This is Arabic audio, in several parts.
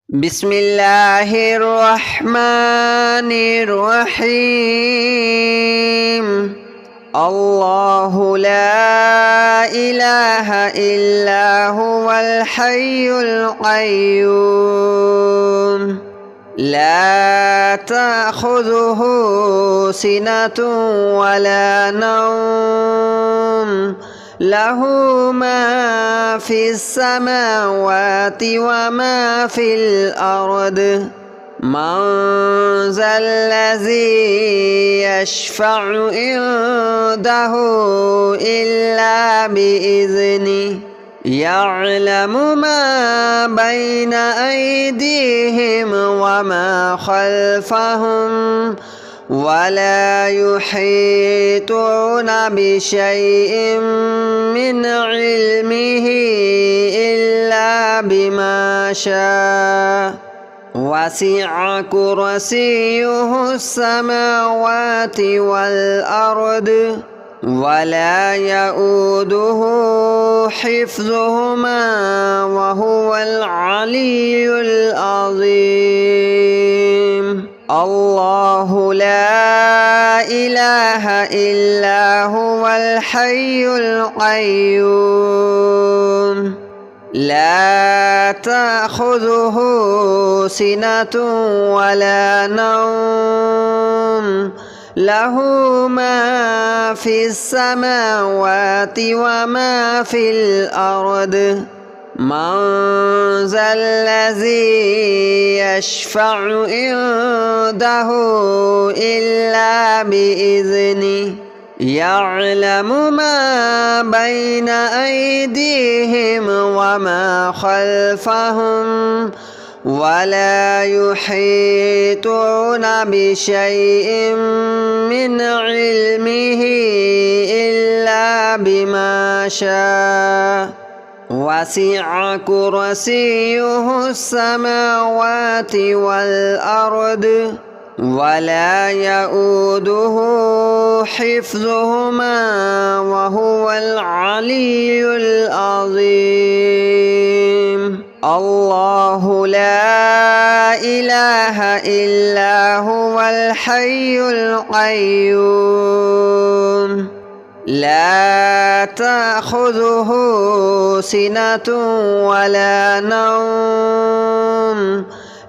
بسم الله الرحمن الرحيم. الله لا إله إلا هو الحي القيوم لا تأخذه سنة ولا نوم له ما في السماوات وما في الأرض من ذا الذي يشفع عنده إلا بإذنه يعلم ما بين أيديهم وما خلفهم ولا يحيطون بشيء من علمه إلا بما شاء وسع كرسيه السماوات والأرض ولا يؤوده حفظهما وهو العلي العظيم. الله لا إله إلا هو الحي القيوم لا تأخذه سنة ولا نوم له ما في السماوات وما في الأرض من ذا الذي يشفع عنده إلا بإذنه يعلم ما بين أيديهم وما خلفهم ولا يحيطون بشيء من علمه إلا بما شاء وسع كرسيه السماوات والأرض ولا يؤوده حفظهما وهو العلي العظيم. الله لا إله إلا هو الحي القيوم لا تأخذه سنة ولا نوم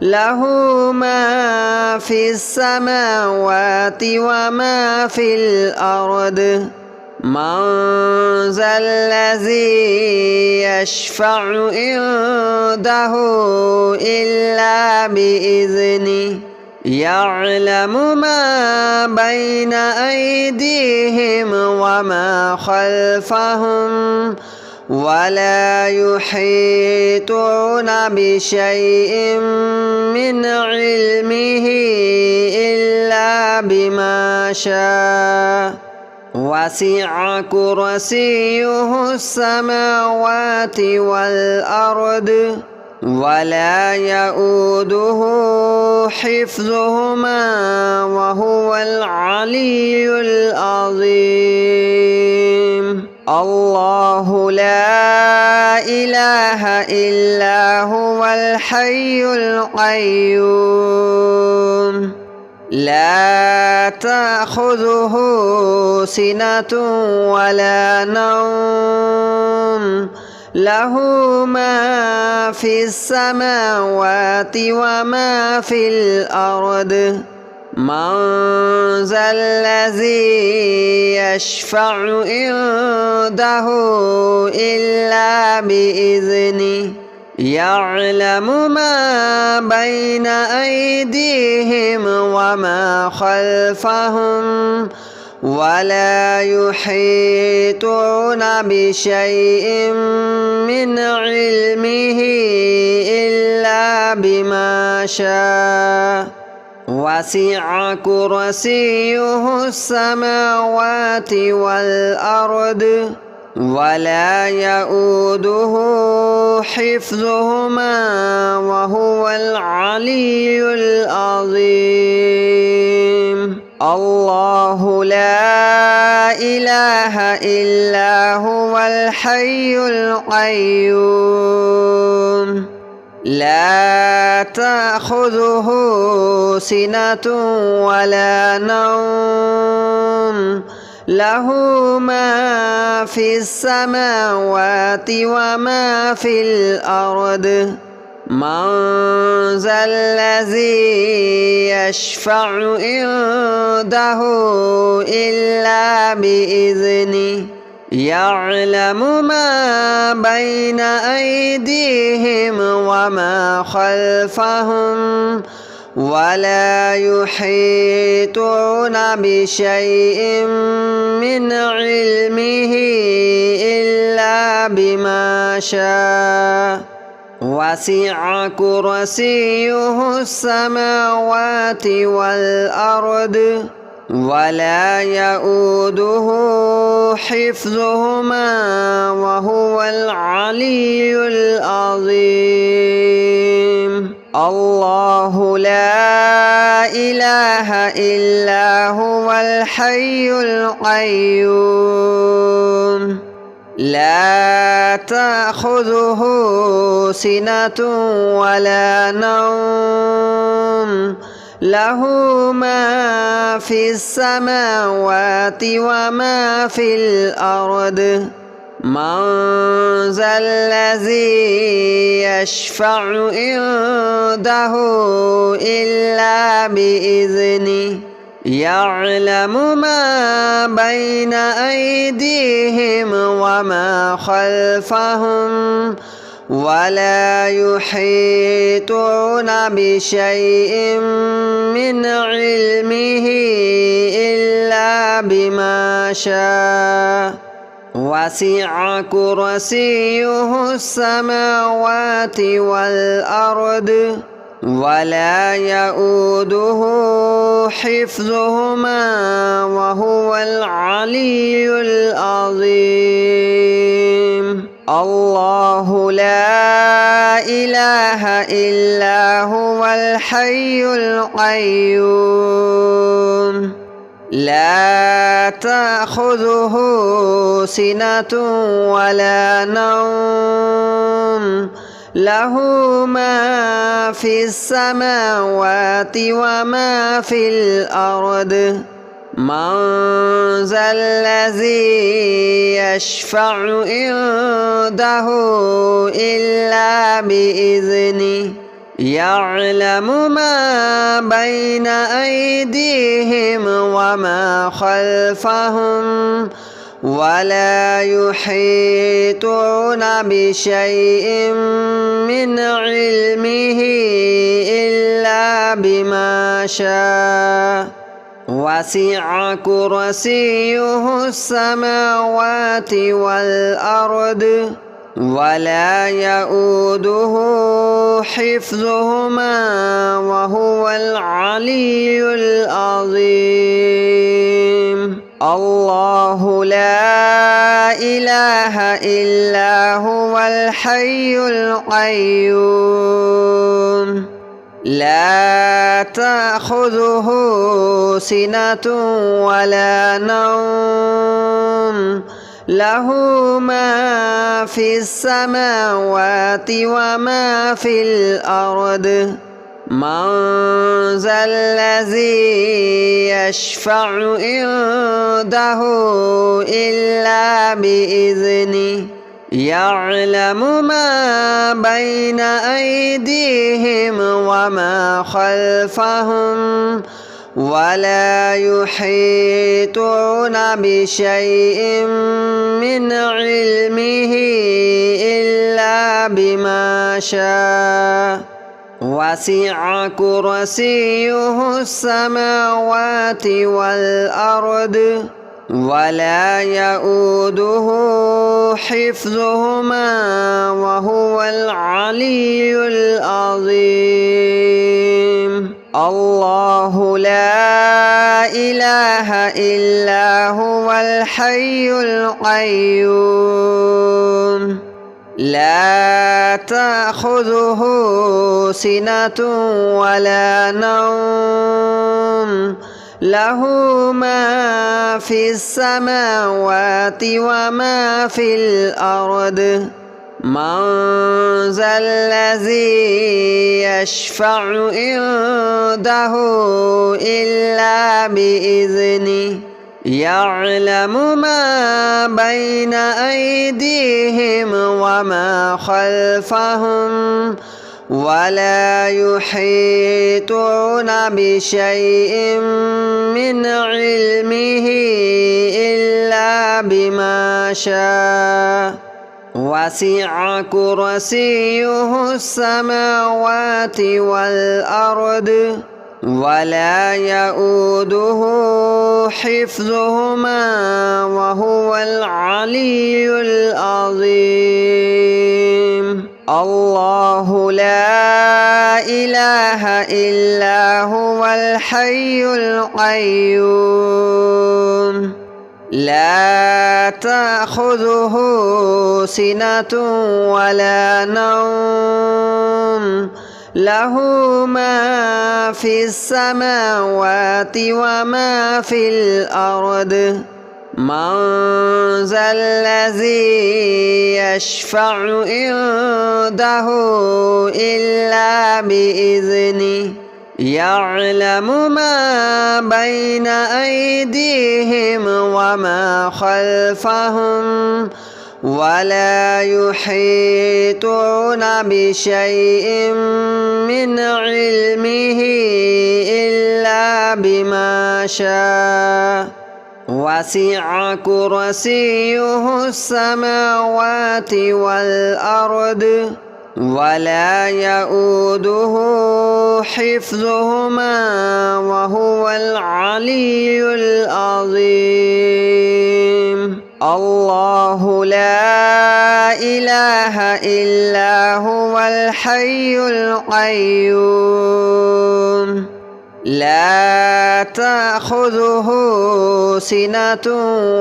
له ما في السماوات وما في الأرض من ذا الذي يشفع عنده إلا بإذنه يعلم ما بين أيديهم وما خلفهم ولا يحيطون بشيء من علمه إلا بما شاء وسع كرسيه السماوات والأرض ولا يؤوده حفظهما وهو العلي العظيم. الله لا إله إلا هو الحي القيوم لا تأخذه سنة ولا نوم له ما في السماوات وما في الأرض من ذا الذي يشفع عنده إلا بإذنه يعلم ما بين أيديهم وما خلفهم ولا يحيطون بشيء من علمه إلا بما شاء وسع كرسيه السماوات والأرض ولا يؤوده حفظهما وهو العلي العظيم. الله لا إله إلا هو الحي القيوم لا تأخذه سنة ولا نوم له ما في السماوات وما في الأرض من ذا الذي يشفع عنده إلا بإذنه يعلم ما بين أيديهم وما خلفهم ولا يحيطون بشيء من علمه إلا بما شاء وسع كرسيه السماوات والأرض ولا يؤوده حفظهما وهو العلي العظيم الله لا إله إلا هو الحي القيوم لا تأخذه سنة ولا نوم له ما في السماوات وما في الأرض من ذا الذي يشفع عنده إلا بإذنه يعلم ما بين أيديهم وما خلفهم ولا يحيطون بشيء من علمه إلا بما شاء وسع كرسيه السماوات والأرض ولا يؤوده حفظهما وهو العلي العظيم الله لا إله إلا هو الحي القيوم لا تأخذه سنة ولا نوم له ما في السماوات وما في الأرض من ذا الذي يشفع عنده إلا بإذنه يعلم ما بين أيديهم وما خلفهم ولا يحيطون بشيء من علمه إلا بما شاء وسع كرسيه السماوات والأرض ولا يؤوده حفظهما وهو العلي العظيم الله لا إله إلا هو الحي القيوم لا تأخذه سنة ولا نوم له ما في السماوات وما في الأرض من ذا الذي يشفع عنده إلا بإذنه يعلم ما بين أيديهم وما خلفهم ولا يحيطون بشيء من علمه إلا بما شاء وسع كرسيه السماوات والأرض ولا يؤوده حفظهما وهو العلي العظيم الله لا إله إلا هو الحي القيوم لا تأخذه سنة ولا نوم له ما في السماوات وما في الأرض من ذا الذي يشفع عنده إلا بإذنه يعلم ما بين أيديهم وما خلفهم ولا يحيطون بشيء من علمه إلا بما شاء وسع كرسيه السماوات والأرض ولا يؤوده حفظهما وهو العلي العظيم الله لا إله إلا هو الحي القيوم لا تأخذه سنة ولا نوم له ما في السماوات وما في الأرض من ذا الذي يشفع عنده إلا بإذنه يعلم ما بين أيديهم وما خلفهم ولا يحيطون بشيء من علمه إلا بما شاء وسع كرسيه السماوات والأرض ولا يؤوده حفظهما وهو العلي العظيم الله لا إله إلا هو الحي القيوم لا تأخذه سنة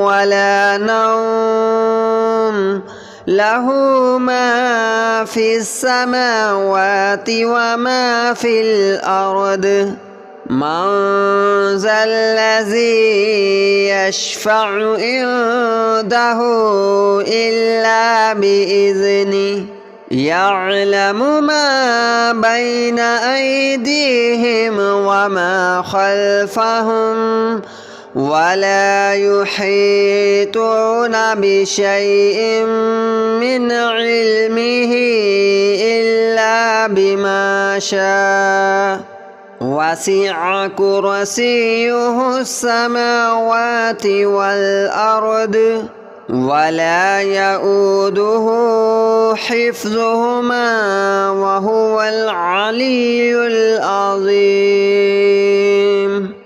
ولا نوم له ما في السماوات وما في الأرض من ذا الذي يشفع عنده إلا بإذنه يعلم ما بين أيديهم وما خلفهم ولا يحيطون بشيء من علمه إلا بما شاء وسع كرسيه السماوات والأرض ولا يؤوده حفظهما وهو العلي العظيم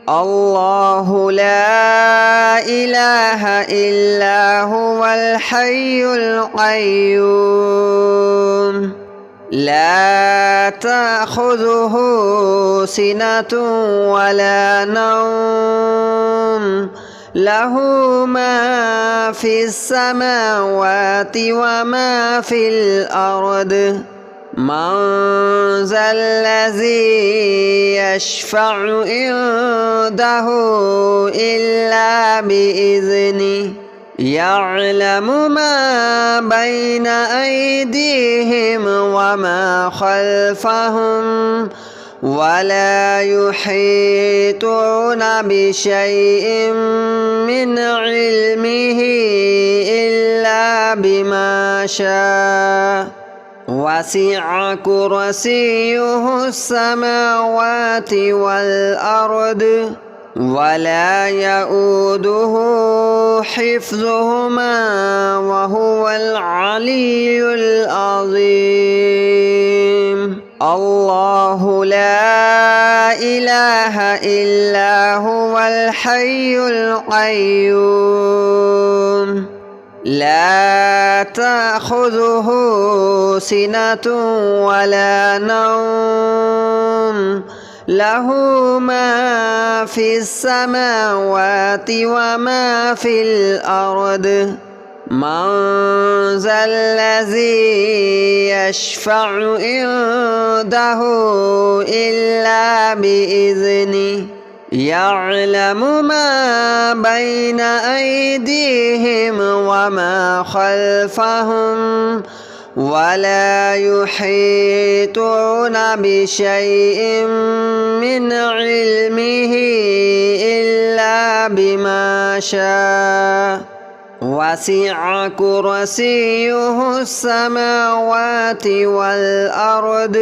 الله لا إله إلا هو الحي القيوم لا تأخذه سنة ولا نوم له ما في السماوات وما في الأرض من ذا الذي يشفع عنده إلا بإذنه يعلم ما بين أيديهم وما خلفهم ولا يحيطون بشيء من علمه إلا بما شاء وسع كرسيه السماوات والأرض ولا يؤوده حفظهما وهو العلي العظيم الله لا إله إلا هو الحي القيوم لا تأخذه سنة ولا نوم له ما في السماوات وما في الأرض من ذا الذي يشفع عنده إلا بإذنه يعلم ما بين أيديهم وما خلفهم ولا يحيطون بشيء من علمه إلا بما شاء وسع كرسيه السماوات والأرض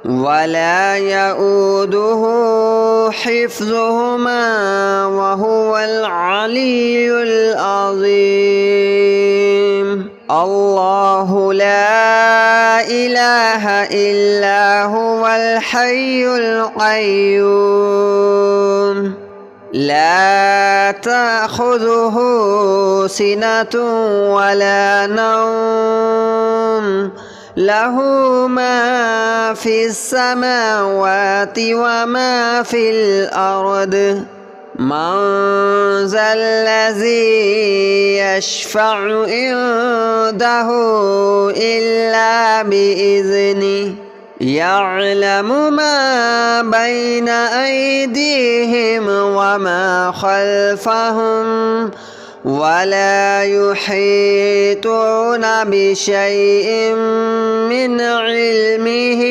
ولا يؤوده حفظهما وهو العلي العظيم الله لا إله إلا هو الحي القيوم لا تأخذه سنة ولا نوم له ما في السماوات وما في الأرض من ذا الذي يشفع عنده إلا بإذنه يعلم ما بين أيديهم وما خلفهم ولا يحيطون بشيء من علمه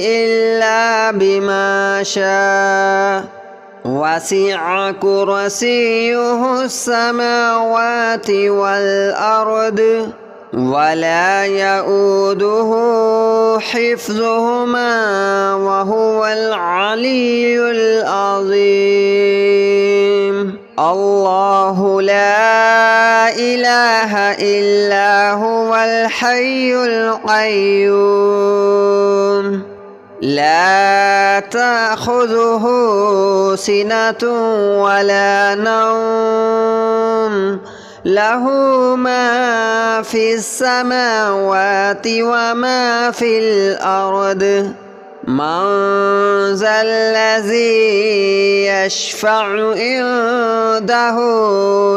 إلا بما شاء وسع كرسيه السماوات والأرض ولا يؤوده حفظهما وهو العلي العظيم الله لا إله إلا هو الحي القيوم لا تأخذه سنة ولا نوم له ما في السماوات وما في الأرض من ذا الذي يشفع عنده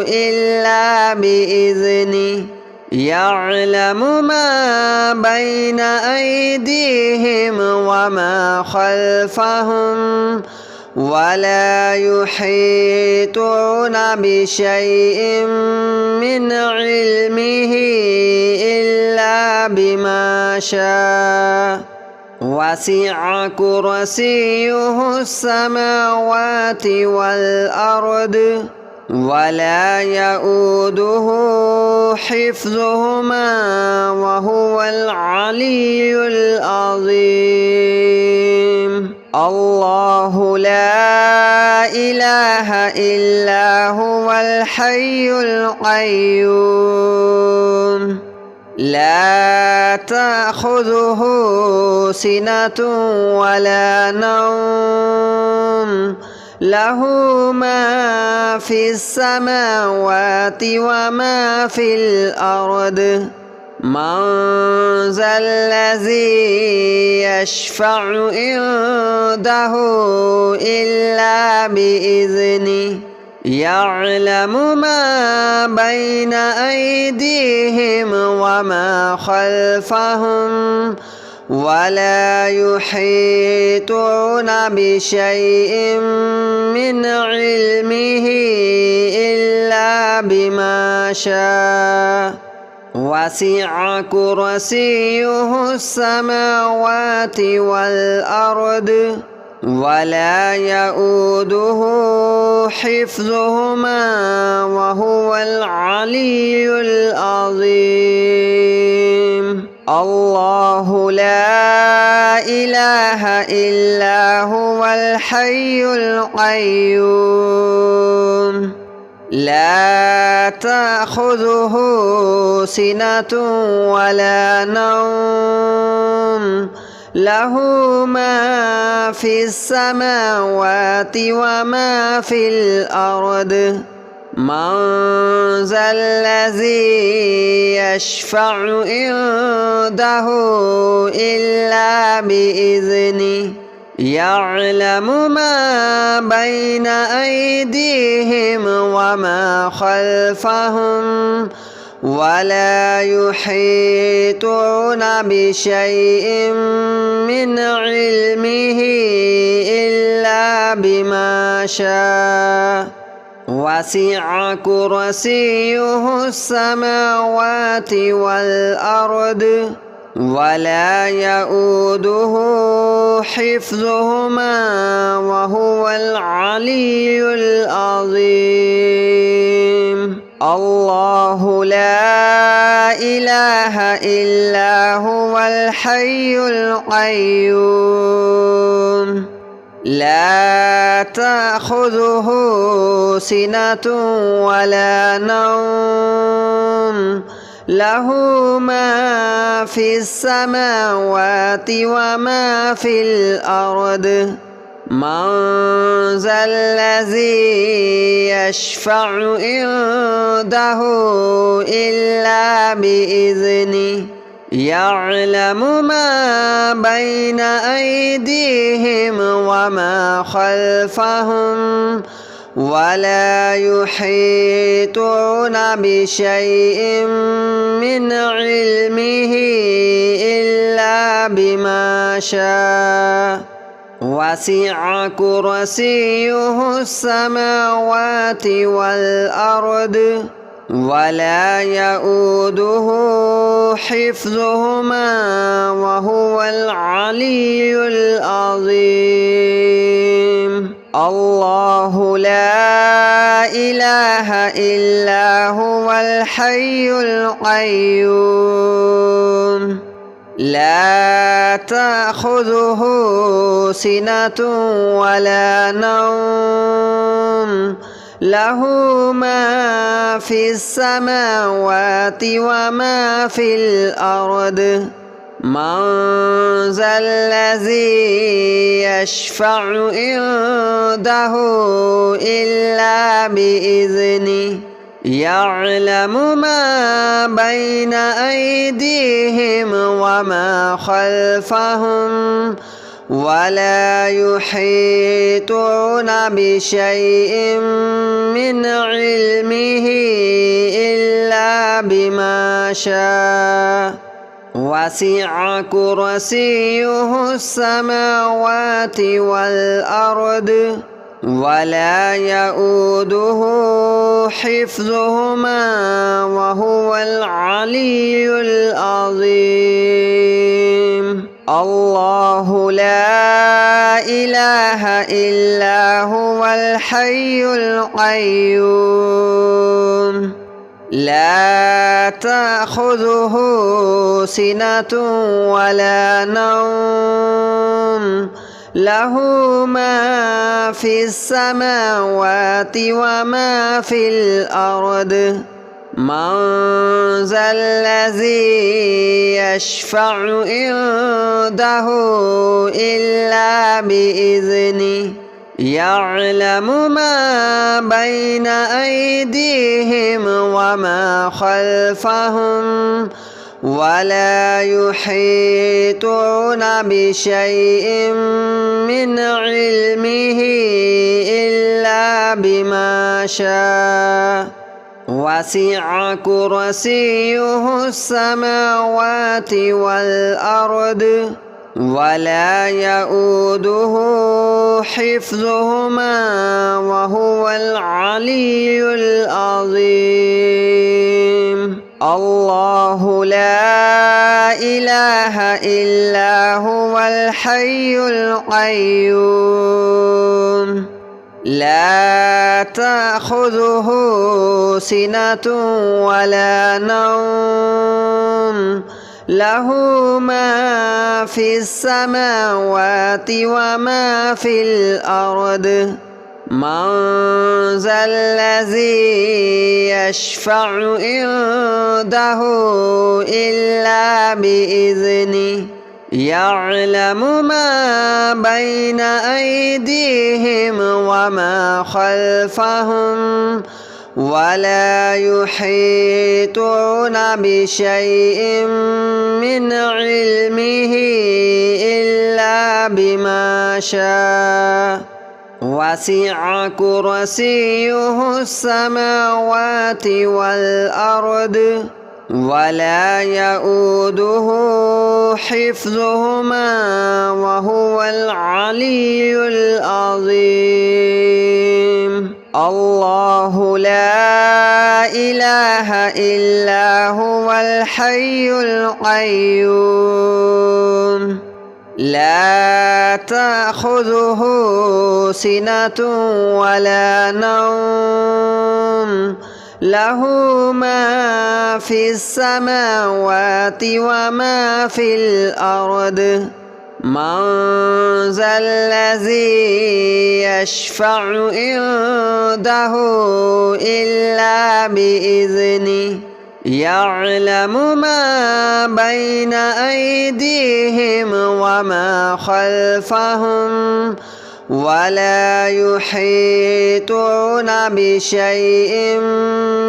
إلا بإذنه يعلم ما بين أيديهم وما خلفهم ولا يحيطون بشيء من علمه إلا بما شاء وسع كرسيه السماوات والأرض ولا يؤوده حفظهما وهو العلي العظيم الله لا إله إلا هو الحي القيوم لا تأخذه سنة ولا نوم له ما في السماوات وما في الأرض من ذا الذي يشفع عنده إلا بإذنه يعلم ما بين أيديهم وما خلفهم ولا يحيطون بشيء من علمه إلا بما شاء وسع كرسيه السماوات والأرض ولا يؤوده حفظهما وهو العلي العظيم الله لا إله إلا هو الحي القيوم لا تأخذه سنة ولا نوم له ما في السماوات وما في الأرض من ذا الذي يشفع عنده إلا بإذنه يعلم ما بين أيديهم وما خلفهم ولا يحيطون بشيء من علمه إلا بما شاء وسع كرسيه السماوات والأرض ولا يؤوده حفظهما وهو العلي العظيم الله لا إله إلا هو الحي القيوم لا تأخذه سنة ولا نوم له ما في السماوات وما في الأرض من ذا الذي يشفع عنده إلا بإذنه يعلم ما بين أيديهم وما خلفهم ولا يحيطون بشيء من علمه إلا بما شاء وسع كرسيه السماوات والأرض ولا يؤوده حفظهما وهو العلي العظيم الله لا إله إلا هو الحي القيوم لا تأخذه سنة ولا نوم له ما في السماوات وما في الأرض من ذا الذي يشفع عنده إلا بإذنه يعلم ما بين أيديهم وما خلفهم ولا يحيطون بشيء من علمه إلا بما شاء وسع كرسيه السماوات والأرض ولا يؤوده حفظهما وهو العلي العظيم الله لا إله إلا هو الحي القيوم لا تأخذه سنة ولا نوم له ما في السماوات وما في الأرض من ذا الذي يشفع عنده إلا بإذنه يعلم ما بين أيديهم وما خلفهم ولا يحيطون بشيء من علمه إلا بما شاء وسع كرسيه السماوات والأرض ولا يؤوده حفظهما وهو العلي العظيم الله لا إله إلا هو الحي القيوم لا تأخذه سنة ولا نوم له ما في السماوات وما في الأرض من ذا الذي يشفع عنده إلا بإذنه يعلم ما بين أيديهم وما خلفهم ولا يحيطون بشيء من علمه إلا بما شاء وسع كرسيه السماوات والأرض ولا يؤوده حفظهما وهو العلي العظيم الله لا إله إلا هو الحي القيوم لا تأخذه سنة ولا نوم له ما في السماوات وما في الأرض من ذا الذي يشفع عنده إلا بإذنه يعلم ما بين أيديهم وما خلفهم ولا يحيطون بشيء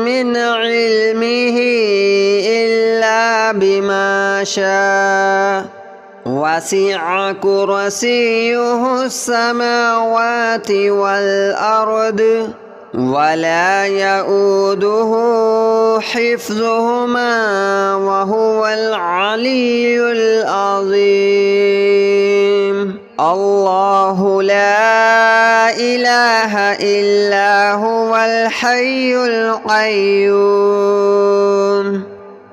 من علمه إلا بما شاء وسع كرسيه السماوات والأرض ولا يؤوده حفظهما وهو العلي العظيم الله لا إله إلا هو الحي القيوم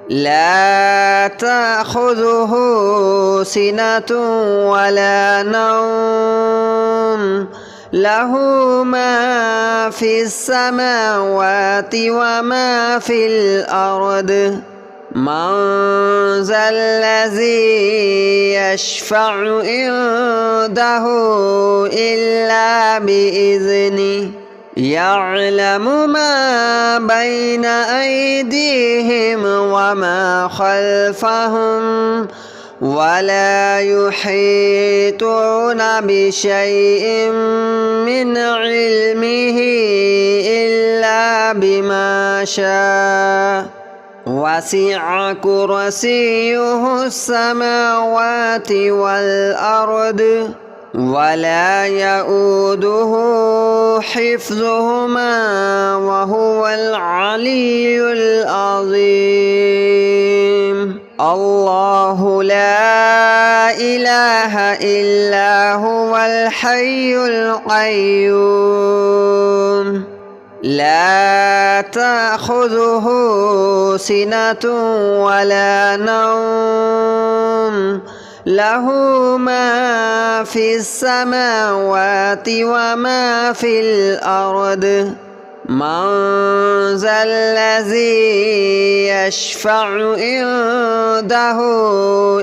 لا تأخذه سنة ولا نوم له ما في السماوات وما في الأرض من ذا الذي يشفع عنده إلا بإذنه يعلم ما بين أيديهم وما خلفهم ولا يحيطون بشيء من علمه إلا بما شاء وسع كرسيه السماوات والأرض ولا يؤوده حفظهما وهو العلي العظيم الله لا إله إلا هو الحي القيوم لا تأخذه سنة ولا نوم له ما في السماوات وما في الأرض من ذا الذي يشفع عنده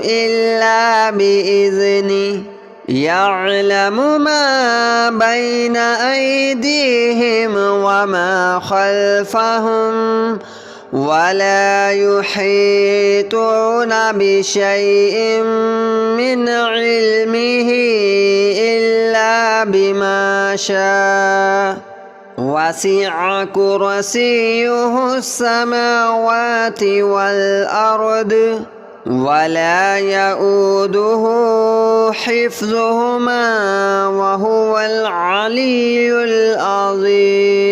إلا بإذنه يعلم ما بين أيديهم وما خلفهم ولا يحيطون بشيء من علمه إلا بما شاء وسع كرسيه السماوات والأرض ولا يؤوده حفظهما وهو العلي العظيم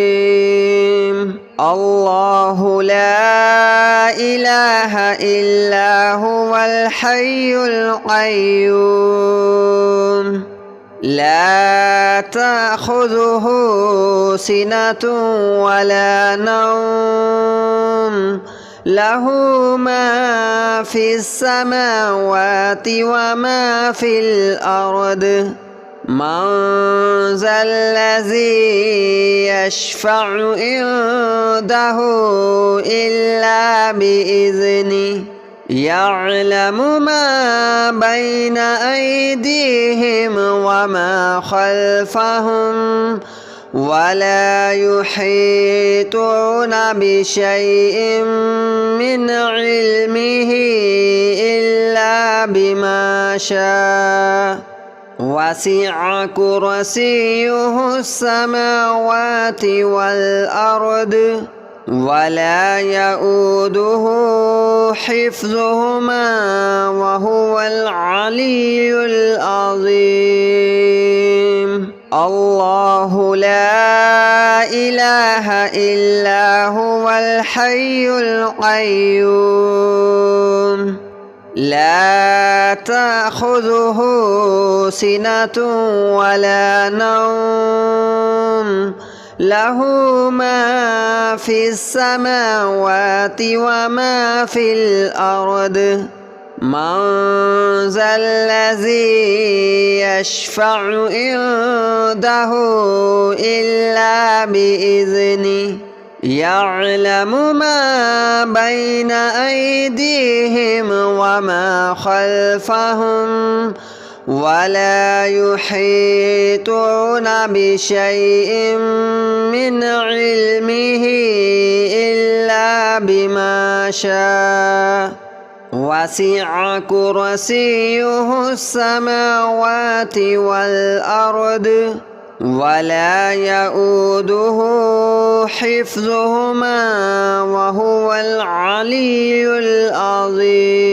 الله لا إله إلا هو الحي القيوم لا تأخذه سنة ولا نوم له ما في السماوات وما في الأرض من ذا الذي يشفع عنده إلا بإذنه يعلم ما بين أيديهم وما خلفهم ولا يحيطون بشيء من علمه إلا بما شاء وسع كرسيه السماوات والأرض ولا يؤوده حفظهما وهو العلي العظيم الله لا إله إلا هو الحي القيوم لا تأخذه سنة ولا نوم له ما في السماوات وما في الأرض من ذا الذي يشفع عنده إلا بإذنه يعلم ما بين أيديهم وما خلفهم ولا يحيطون بشيء من علمه إلا بما شاء وسع كرسيه السماوات والأرض ولا يؤوده حفظهما وهو العلي العظيم.